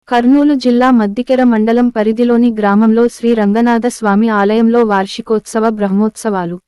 కర్నూలు జిల్లా మద్దికెర మండలం పరిధిలోని గ్రామంలో శ్రీ రంగనాథ స్వామి ఆలయంలో వార్షికోత్సవ బ్రహ్మోత్సవాలు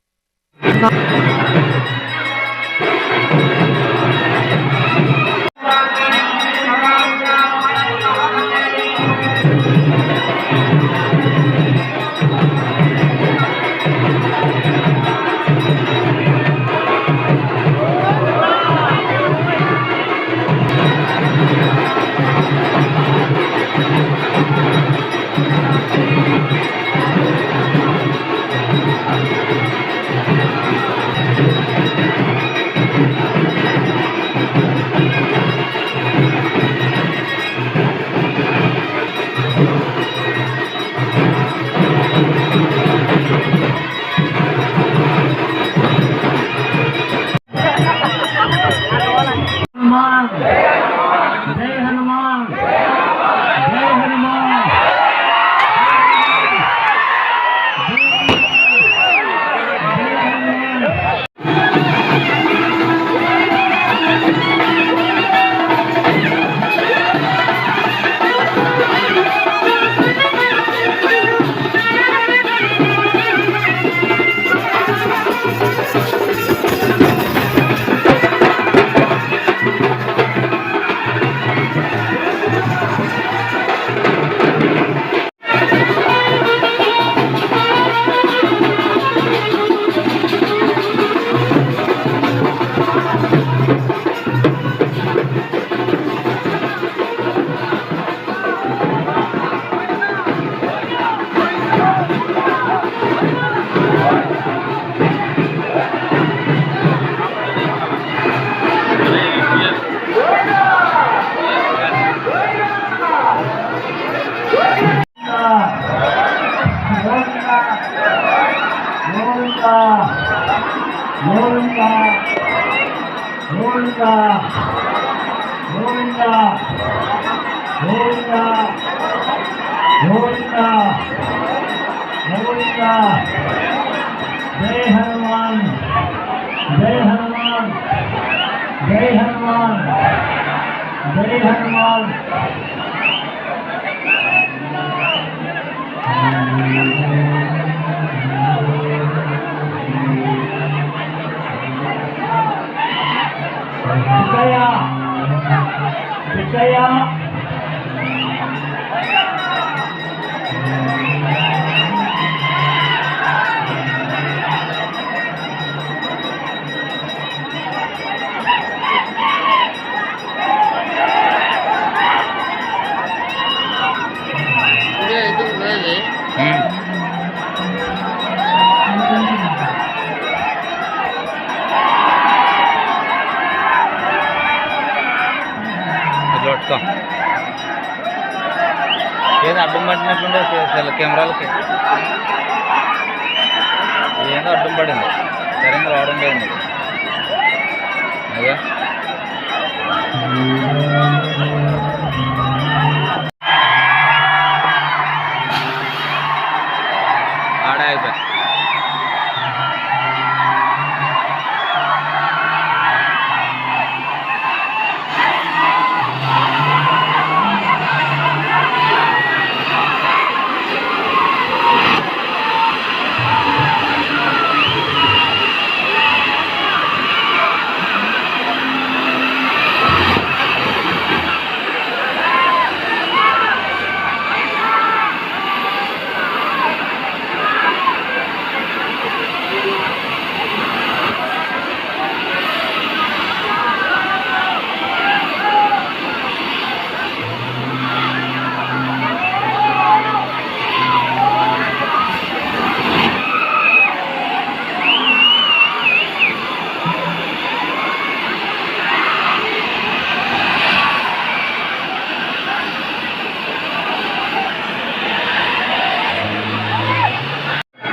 जय हनुमान जय हनुमान जय हनुमान जय हनुमान विजया विजया ఏదో అడ్డం పట్టినట్లుండే కెమెరాలకి ఏదో అడ్డం పడింది సరిగ్గా రావడం లేదు అదే ఆడే అయిపోయింది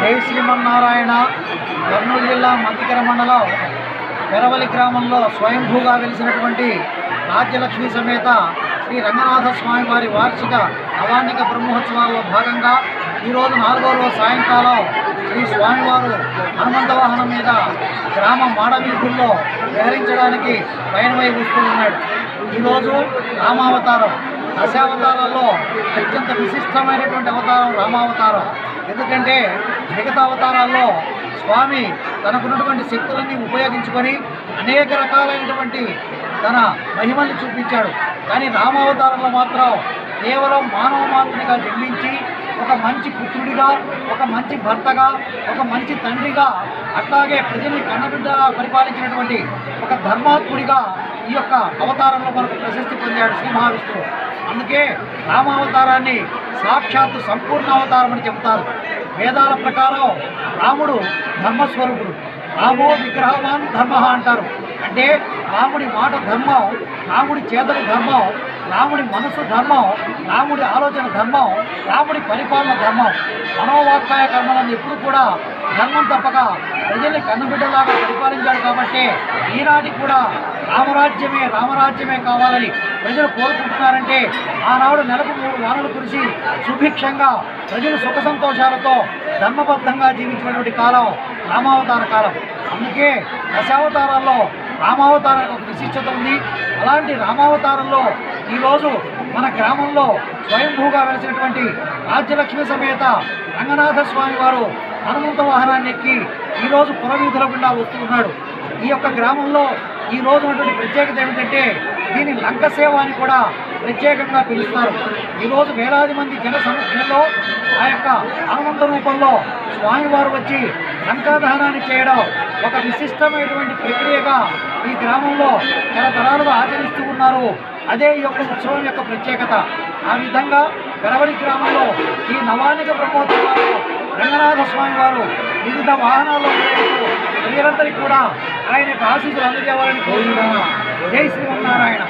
జై శ్రీమన్నారాయణ. కర్నూలు జిల్లా మద్దికెర మండలం పెరవలి గ్రామంలో స్వయంభూగా వెలిసినటువంటి రాజ్యలక్ష్మి సమేత శ్రీ రంగనాథ స్వామి వారి వార్షిక నవాన్నిక బ్రహ్మోత్సవాల్లో భాగంగా ఈరోజు 4వ రోజు సాయంకాలం శ్రీ స్వామివారు హనుమంత వాహనం మీద గ్రామ మాడవీధుల్లో విహరించడానికి పయనమై వస్తూ ఉన్నాడు. ఈరోజు రామావతారం. దశావతారాల్లో అత్యంత విశిష్టమైనటువంటి అవతారం రామావతారం. ఎందుకంటే మిగతా అవతారాల్లో స్వామి తనకున్నటువంటి శక్తులన్నీ ఉపయోగించుకొని అనేక రకాలైనటువంటి తన మహిమల్ని చూపించాడు. కానీ రామావతారంలో మాత్రం కేవలం మానవ మాతృనిగా జన్మించి ఒక మంచి పుత్రుడిగా, ఒక మంచి భర్తగా, ఒక మంచి తండ్రిగా, అట్లాగే ప్రజల్ని కన్నబిడ్డగా పరిపాలించినటువంటి ఒక ధర్మాత్ముడిగా ఈ యొక్క అవతారంలో మనకు ప్రశస్తి పొందాడు శ్రీ మహావిష్ణువు. అందుకే రామావతారాన్ని సాక్షాత్తు సంపూర్ణ అవతారం అని చెబుతారు. వేదాల ప్రకారం రాముడు ధర్మస్వరూపుడు. రామో విగ్రహవాన్ ధర్మ అంటారు. అంటే రాముడి మాట ధర్మం, రాముడి చేతల ధర్మం, రాముడి మనసు ధర్మం, రాముడి ఆలోచన ధర్మం, రాముడి పరిపాలన ధర్మం. మనోవాక్కాయ కర్మలను ఎప్పుడు కూడా ధర్మం తప్పక ప్రజల్ని కన్నుబిడ్డలాగా పరిపాలించాడు. కాబట్టి ఈనాటికి కూడా రామరాజ్యమే కావాలని ప్రజలు కోరుకుంటున్నారంటే ఆనాడు నెలకు 3 వానలు కురిసి సుభిక్షంగా ప్రజలు సుఖ సంతోషాలతో ధర్మబద్ధంగా జీవించినటువంటి కాలం రామావతార కాలం. అందుకే దశావతారాల్లో రామావతారానికి ఒక విశిష్టత ఉంది. అలాంటి రామావతారంలో ఈరోజు మన గ్రామంలో స్వయంభూగా వెలిసినటువంటి రాజ్యలక్ష్మి సమేత రంగనాథ స్వామి వారు హనుమంత వాహనాన్ని ఎక్కి ఈరోజు పురవీధుల గుండా వస్తున్నాడు. ఈ యొక్క గ్రామంలో ఈ రోజు ఉన్నటువంటి ప్రత్యేకత ఏమిటంటే దీన్ని లంక సేవ అని కూడా ప్రత్యేకంగా పిలుస్తారు. ఈరోజు వేలాది మంది జన సమక్షంలో ఆ యొక్క హనుమంత రూపంలో స్వామివారు వచ్చి లంకా దహనాన్ని చేయడం ఒక విశిష్టమైనటువంటి ప్రక్రియగా ఈ గ్రామంలో తరతరాలుగా ఆచరిస్తూ ఉన్నారు. అదే ఈ యొక్క ఉత్సవం యొక్క ప్రత్యేకత. ఆ విధంగా పెరవలి గ్రామంలో ఈ నవానిక బ్రహ్మోత్సవాల్లో రంగనాథ స్వామి వారు వివిధ వాహనాల్లో ప్రజలందరికీ కూడా ఆయన యొక్క ఆశీస్సులు అందజేయాలని కోరుతున్నాను. జై శ్రీమన్నారాయణ.